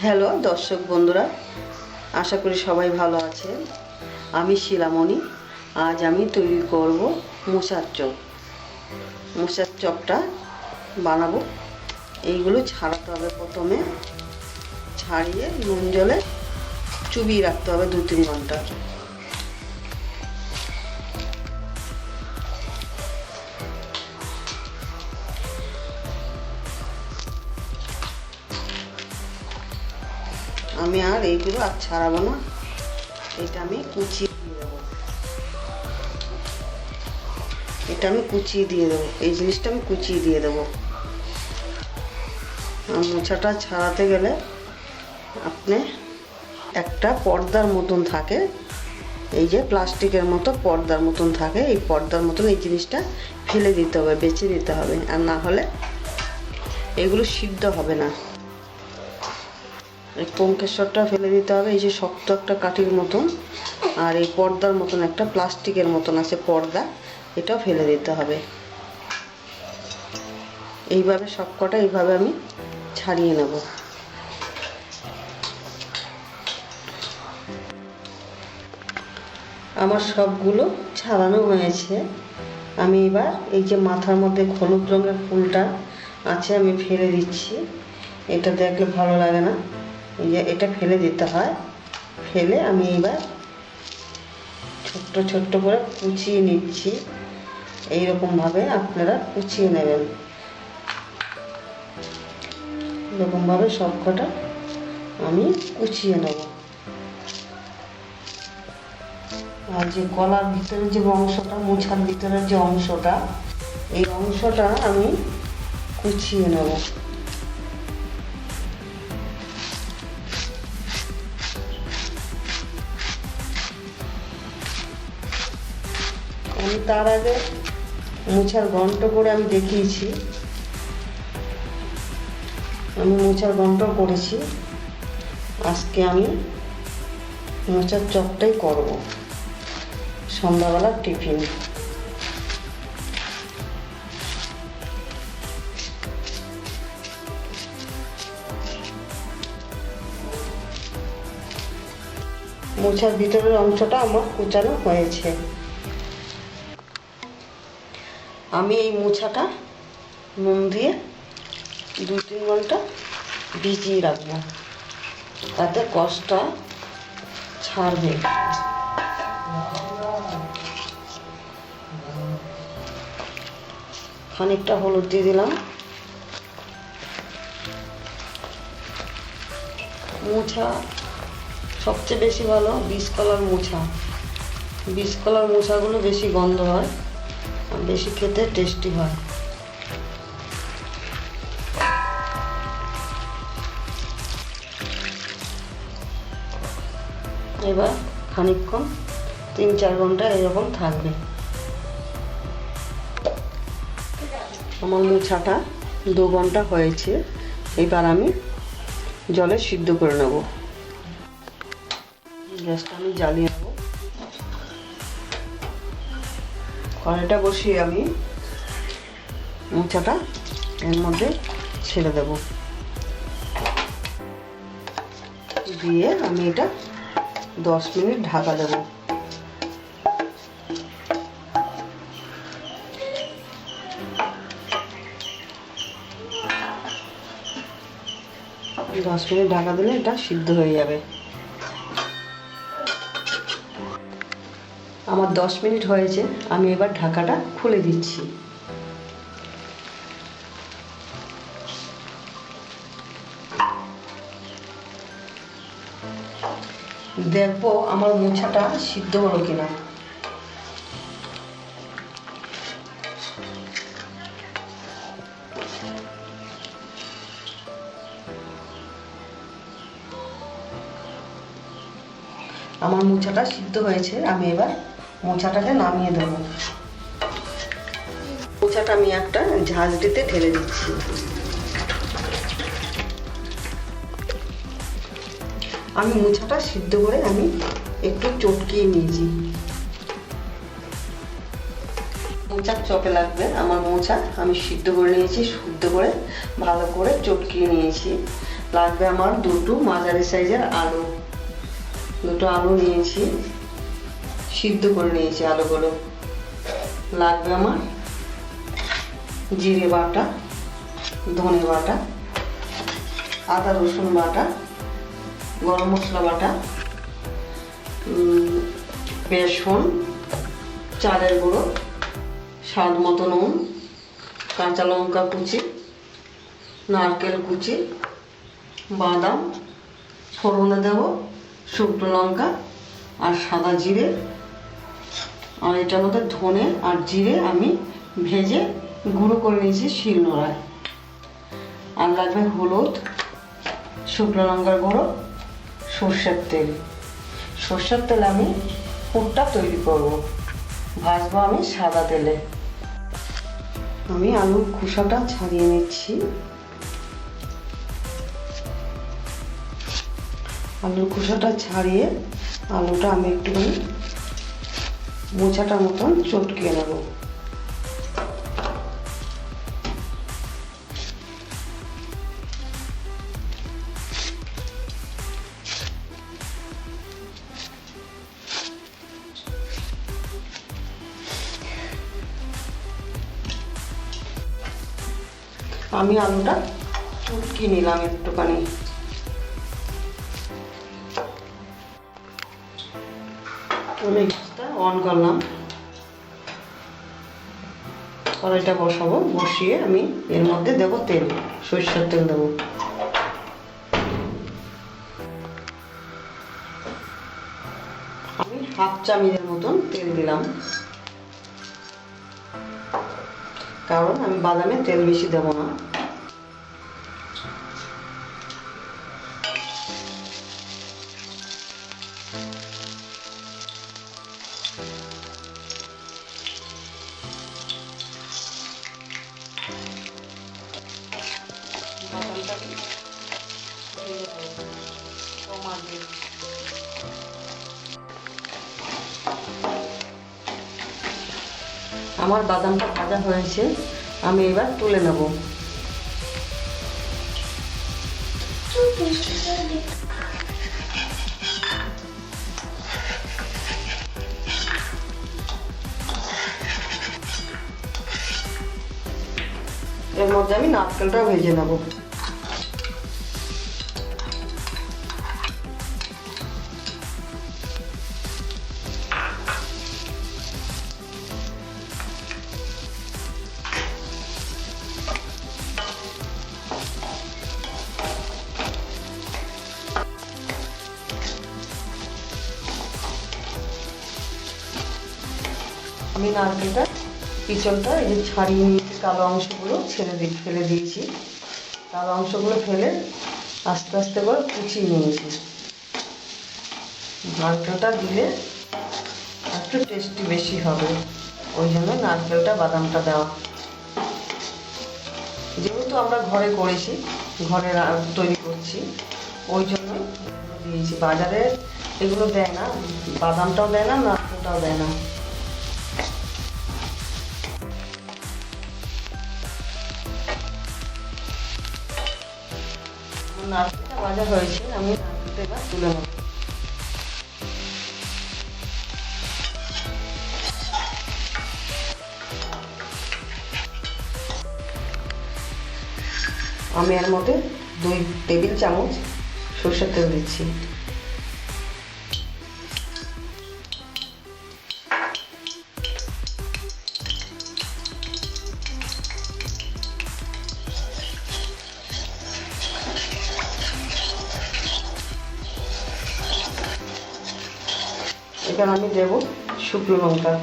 Hello দর্শক বন্ধুরা, আশা করি সবাই ভালো আছেন। আমি শিলামণি। আজ আমি তৈরি করব মোচার চপ। মোচার চপটা বানাবো। এইগুলো ছাড়াতে হবে। প্রথমে ছাড়িয়ে নুন জলে চুবিয়ে রাখতে হবে 2-3 ঘন্টা। আমি আর এইগুলো আর ছাড়াবো না, এটা আমি কুচিয়ে দিয়ে দেবো। এই জিনিসটা আমি কুচিয়ে দিয়ে দেবো। মোচাটা ছাড়াতে গেলে আপনি একটা পর্দার মতন থাকে, এই যে প্লাস্টিকের মতো পর্দার মতন থাকে, এই পর্দার মতন এই জিনিসটা ফেলে দিতে হবে, বেছে দিতে হবে, আর না হলে এগুলো সিদ্ধ হবে না। এই পঙ্কেশ্বরটা ফেলে দিতে হবে। এই যে শক্ত একটা কাঠির মতন আর এই পর্দার মতন একটা প্লাস্টিকের মতন আছে পর্দা, এটাও ফেলে দিতে হবে। এইভাবে সবকটা এইভাবে আমি ছাড়িয়ে নেব। আমার সবগুলো ছাড়ানো হয়েছে। আমি এবার এই যে মাথার মধ্যে হলুদ রঙের ফুলটা আছে আমি ফেলে দিচ্ছি। এটা দেখলে ভালো লাগে না, এই যে এটা ফেলে দিতে হয়। ফেলে আমি এবার ছোট্ট ছোট্ট করে কুচিয়ে নিচ্ছি। এইরকমভাবে আপনারা কুচিয়ে নেবেন। এরকমভাবে সবকটা আমি কুচিয়ে নেব। আর যে গলার ভিতরে যে অংশটা, মোছার ভিতরের যে অংশটা, এই অংশটা আমি কুচিয়ে নেব। আমি তার আগে মোছার ঘন্ট করে আমি দেখিয়েছি। আমি মোছার ঘন্ট করেছি। আজকে আমি মোচার চপটাই করব সন্ধ্যাবেলার টিফিন। মোচার ভিতরের অংশটা আমার কুচানো হয়েছে। আমি এই মোচাটা নুন দিয়ে 2-3 ঘন্টা ভিজিয়ে রাখবো, তাতে কষটা ছাড়বে। খানিকটা হলুদ দিয়ে দিলাম। মোচা সবচেয়ে বেশি ভালো বিষকলার মোচা। বিষকলার মোচাগুলো বেশি গন্ধ হয়, বেশি খেতে টেস্টি হয়। এবার খানিকক্ষণ 3-4 ঘন্টা এরকম থাকবে। আমার মোচাটা 2 ঘন্টা হয়েছে। এবার আমি জলে সিদ্ধ করে নেব। গ্যাসটা আমি জ্বালিয়ে নেব। কড়াইটা বসিয়ে আমি মোচাটা এর মধ্যে ছেড়ে দেব। দিয়ে আমি এটা 10 মিনিট ঢাকা দেব। দশ মিনিট ঢাকা দিলে এটা সিদ্ধ হয়ে যাবে। আমার 10 মিনিট হয়েছে। আমি এবার ঢাকাটা খুলে দিচ্ছি। দেখবো আমার মোচাটা সিদ্ধ হলো কিনা। আমার মোচাটা সিদ্ধ হয়েছে। আমি এবার মোচাটাকে নামিয়ে দেব। মোচাটা আমি একটা ঝাঁঝরিতে ঢেলে দিচ্ছি। আমি মোচাটা সিদ্ধ করে আমি একটু চটকিয়ে নিয়েছি। মোচার চপে লাগবে আমার মোচা আমি সিদ্ধ করে নিয়েছি, শুদ্ধ করে ভালো করে চটকিয়ে নিয়েছি। লাগবে আমার দুটো মাঝারি সাইজের আলু, দুটো আলু নিয়েছি, সিদ্ধ করে নিয়েছি আলুগুলো। লাগবে আমার জিরে বাটা, ধনে বাটা, আদা রসুন বাটা, গরম মশলা বাটা, বেসন, চালের গুঁড়ো, স্বাদ মতো নুন, কাঁচা লঙ্কা কুচি, নারকেল কুচি, বাদাম, ফোড়নে দেব শুকনো লঙ্কা আর সাদা জিরে, আর এটার মধ্যে ধনে আর জিরে আমি ভেজে গুঁড়ো করে নিয়েছি শিলনোড়ায়। আর লাগবে হলুদ, শুকনো লঙ্কার গুঁড়ো, সর্ষের তেল। সর্ষের তেল আমি পুরটা তৈরি করব, ভাজবো আমি সাদা তেলে। আমি আলুর খোসাটা ছাড়িয়ে নিচ্ছি। আলুর খোসাটা ছাড়িয়ে আলুটা আমি একটুখানি মোচাটার মতন চটকিয়ে নেব। আমি আলুটা চটকিয়ে নিলাম একটুখানি। গ্যাসটা অন করলাম, কড়াইটা বসাবো, বসিয়ে আমি এর মধ্যে দেব তেল, সরষের তেল দেবো। আমি হাফ চামচের মতন তেল দিলাম, কারণ আমি বাদামে তেল বেশি দেবো না। আমার বাদামটা ভাজা হয়েছে, আমি এবার তুলে নেব। এর মধ্যে আমি নারকেলটা ভেজে নেব। আমি নারকেলটা পিছনটা এই যে ছাড়িয়ে নিয়েছি, কালো অংশগুলো ফেলে দিয়েছি। কালো অংশগুলো ফেলে আস্তে আস্তে করে কুচিয়ে নিয়েছি। নারকেলটা দিলে একটু টেস্টি বেশি হবে, ওই জন্য নারকেলটা বাদামটা দেওয়া। যেহেতু আমরা ঘরে করেছি, ঘরে তৈরি করছি, ওই জন্য দিয়েছি। বাজারে এগুলো দেয় না, বাদামটাও দেয় না, নারকেলটাও দেয় না। নারকেলটা ভাজা হয়েছে, আমি নারকেলটা এবার তুলে নেব। আমি এর মধ্যে 2 টেবিল চামচ সরষের তেল দিচ্ছি। এখানে আমি দেব শুকনো লঙ্কা,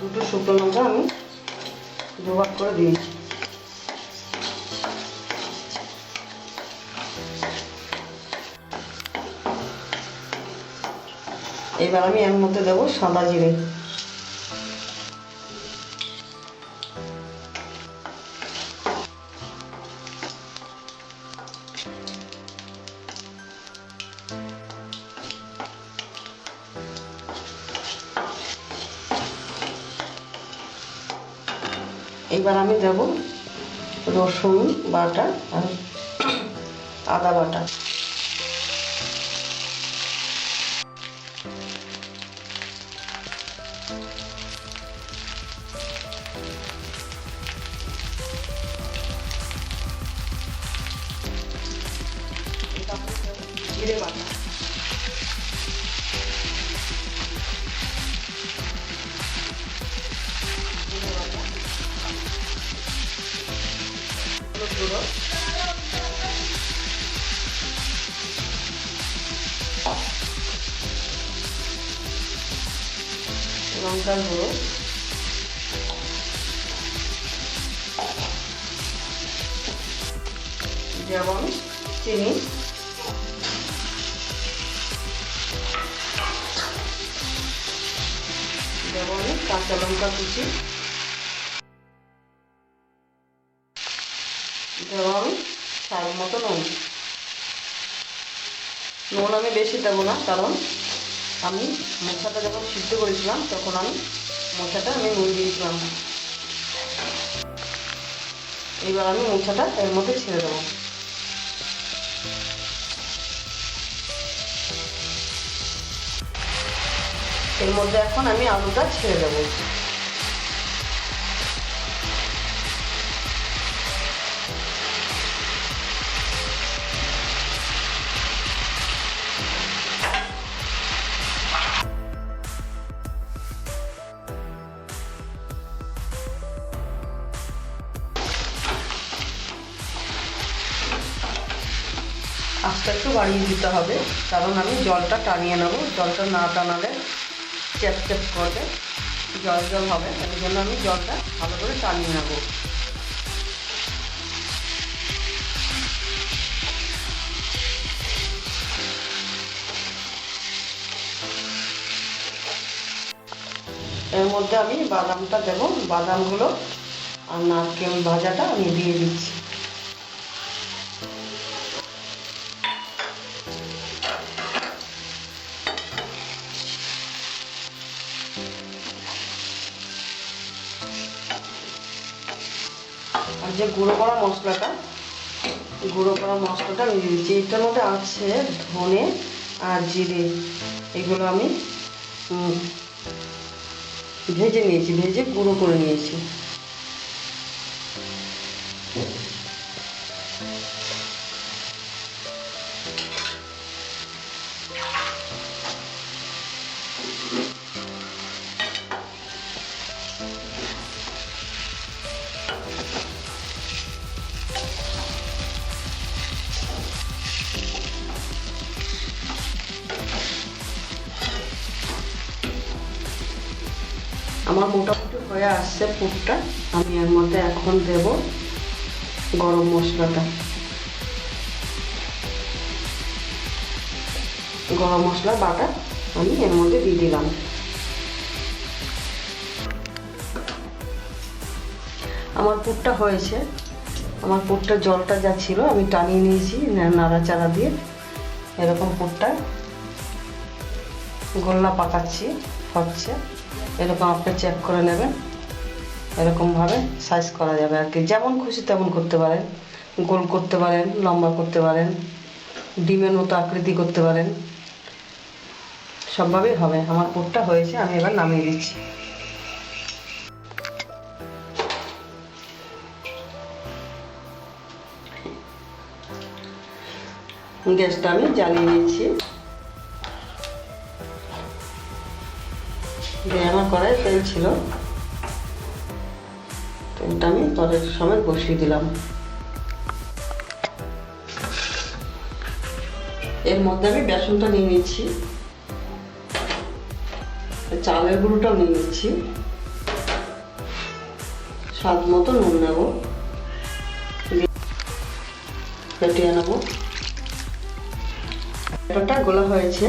দুটো শুকনো লঙ্কা আমি দুভাগ করে দিয়েছি। এবার আমি এর মধ্যে দেবো সাদা জিরে। এবার আমি দেব রসুন বাটা আর আদা বাটা। জিরে বাটা, হলুদ গুঁড়ো, লঙ্কার গুঁড়ো, যেমন চিনি, যেমন কাঁচা লঙ্কা কুচি, যেমন স্বাদ মতো নুন। নুন আমি বেশি দেবো না, কারণ আমি মোচাটা যখন সিদ্ধ করেছিলাম তখন আমি নুন দিয়েছিলাম। এবার আমি মোচাটা এর মধ্যে ছেড়ে দেবো। এর মধ্যে এখন আমি আলুটা ছেড়ে দেবো। আস্তে একটু বাড়িয়ে দিতে হবে, কারণ আমি জলটা টানিয়ে নেবো। জলটা না টানালে চ্যাপ চ্যাপ করবে, জল জল হবে। তাই জন্য আমি জলটা ভালো করে টানিয়ে নেবো। এর মধ্যে আমি বাদামটা দেবো, বাদামগুলো আর নারকেল ভাজাটা আমি দিয়ে দিচ্ছি। আর যে গুঁড়ো করা মশলাটা আমি দিয়ে দিচ্ছি। এটার মধ্যে আছে ধনে আর জিরে, এগুলো আমি ভেজে গুঁড়ো করে নিয়েছি। আমার মোটামুটি হয়ে আসছে পুরটা। আমি এর মধ্যে এখন দেব গরম মশলাটা। গরম মশলা বাটা আমি এর মধ্যে দিয়ে দিলাম। আমার পুরটা হয়েছে। আমার পুরটার জলটা যা ছিল আমি টানিয়ে নিয়েছি নাড়াচাড়া দিয়ে। এরকম পুরটা গোল্লা পাকাচ্ছি, হচ্ছে এরকম আপনি চেক করে নেবেন। এরকমভাবে সাইজ করা যাবে আর কি, যেমন খুশি তেমন করতে পারেন। গোল করতে পারেন, লম্বা করতে পারেন, ডিমের মতো আকৃতি করতে পারেন, সবভাবেই হবে। আমার পুরটা হয়েছে, আমি এবার নামিয়ে দিচ্ছি। গ্যাসটা আমি জ্বালিয়ে নিয়েছি। আমার কড়াই তেল ছিল, তেলটা আমি কড়াইয়ের সময় বসিয়ে দিলাম। এর মধ্যে আমি বেসনটা নিয়ে নিচ্ছি, চালের গুঁড়োটাও নিয়ে নিচ্ছি, স্বাদ মতো নুন নেব, ফেটিয়ে নেব। ব্যাটারটা গোলা হয়েছে,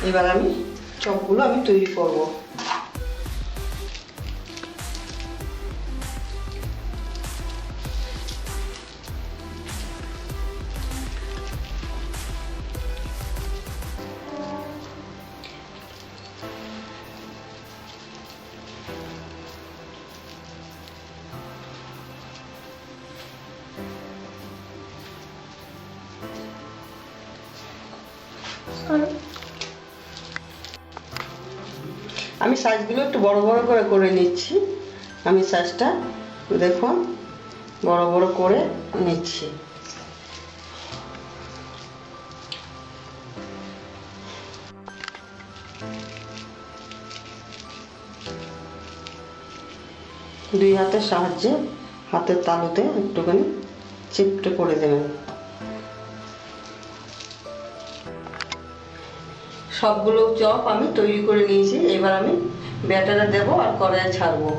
এবার আমি চপগুলো আমি তৈরি করব। আমি সাইজগুলো একটু বড় বড় করে করে নিচ্ছি। আমি সাইজটা দেখুন বড় বড় করে নিচ্ছি। দুই হাতের সাহায্যে হাতের তালুতে একটুখানি চিপটে করে দেবেন। সবগুলো চপ আমি তৈরি করে নিয়েছি। এবার আমি ব্যাটারে দেব আর কড়াইয়ে ছাড়বো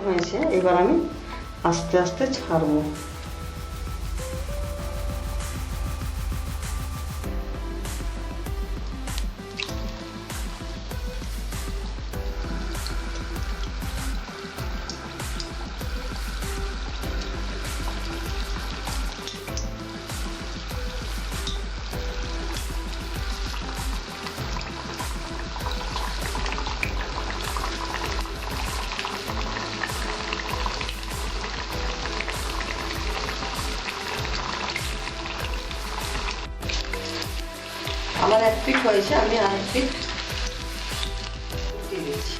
হয়েছে। এবার আমি আস্তে আস্তে ছাড়বো। আমার এক পিঠ হয়েছে, আমি আরেক পিঠ দিয়ে দিচ্ছি।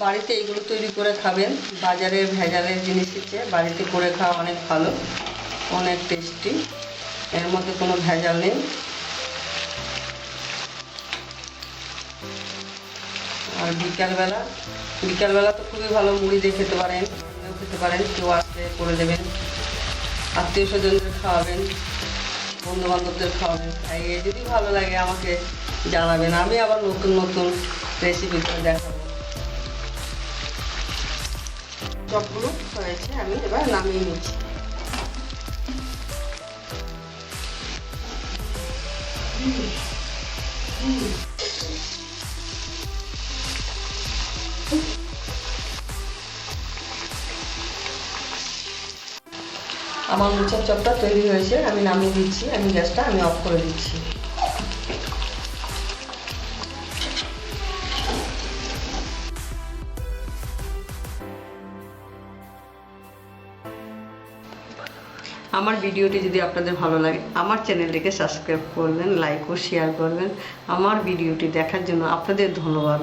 বাড়িতে এগুলো তৈরি করে খাবেন। বাজারের ভেজালের জিনিসের চেয়ে বাড়িতে করে খাওয়া অনেক ভালো, অনেক টেস্টি। এর মধ্যে কোনো ভেজাল নেই। আর বিকালবেলা তো খুবই ভালো মুড়ি দিয়ে খেতে পারেন, খেতে পারেন। কেউ আসলে করে দেবেন, আত্মীয় স্বজনদের খাওয়াবেন, বন্ধু বান্ধবদের খাওয়াবেন। তাই যদি ভালো লাগে আমাকে জানাবেন, আমি আবার নতুন নতুন রেসিপি করে দেখাবো। সবগুলো হয়েছে, আমি এবার নামিয়ে নিচ্ছি। আমার মোচার চপটা তৈরি হয়েছে, আমি নামিয়ে দিচ্ছি। আমি গ্যাসটা অফ করে দিচ্ছি। আমার ভিডিওটি যদি আপনাদের ভালো লাগে আমার চ্যানেলটিকে সাবস্ক্রাইব করবেন, লাইক ও শেয়ার করবেন। আমার ভিডিওটি দেখার জন্য আপনাদের ধন্যবাদ।